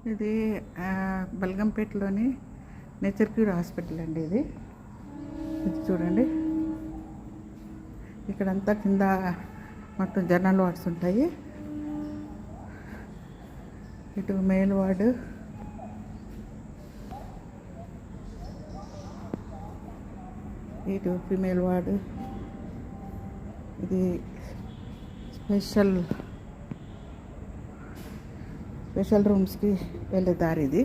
ఇది బల్గంపేటలోని nature cure hospital అండి. ఇది చూడండి, ఇక్కడంతా కింద మొత్తం జనరల్ వార్డ్స్ ఉంటాయి. ఇటు మేల్ వార్డు, ఇటు ఫీమేల్ వార్డు. ఇది స్పెషల్ రూమ్స్కి వెళ్ళే దారి ఇది.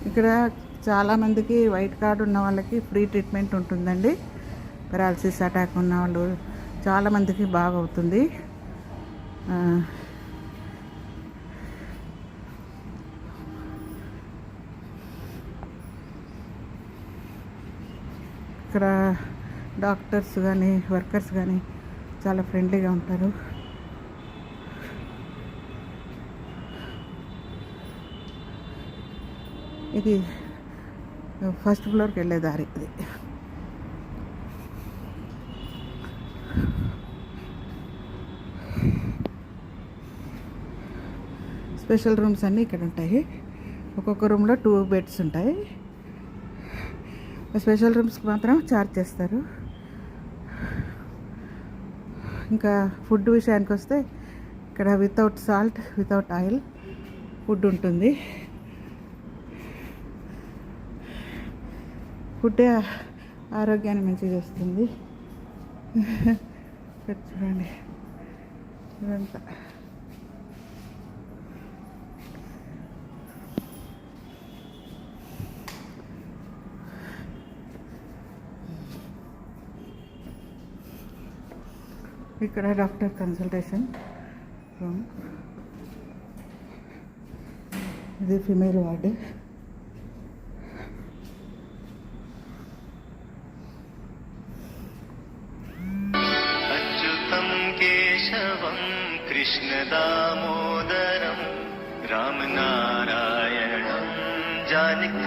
ఇక్కడ చాలామందికి వైట్ కార్డు ఉన్న వాళ్ళకి ఫ్రీ ట్రీట్మెంట్ ఉంటుందండి. పెరాలసిస్ అటాక్ ఉన్న వాళ్ళు చాలామందికి బాగా అవుతుంది. ఇక్కడ డాక్టర్స్ కానీ వర్కర్స్ కానీ చాలా ఫ్రెండ్లీగా ఉంటారు. ఇది ఫస్ట్ ఫ్లోర్కి వెళ్ళే దారి ఇది. స్పెషల్ రూమ్స్ అన్నీ ఇక్కడ ఉంటాయి. ఒక్కొక్క రూమ్లో 2 బెడ్స్ ఉంటాయి. స్పెషల్ రూమ్స్కి మాత్రం ఛార్జ్ చేస్తారు. ఇంకా ఫుడ్ విషయానికి వస్తే ఇక్కడ without salt, without oil food ఉంటుంది. ఫుడ్డే ఆరోగ్యాన్ని మంచిగా చేస్తుంది. చూడండి ఇదంతా. ఇక్కడ డాక్టర్ కన్సల్టేషన్ రూమ్. ఇది ఫీమేల్ వార్డు. కేశవం కృష్ణ దామోదరం రామ నారాయణం జానకి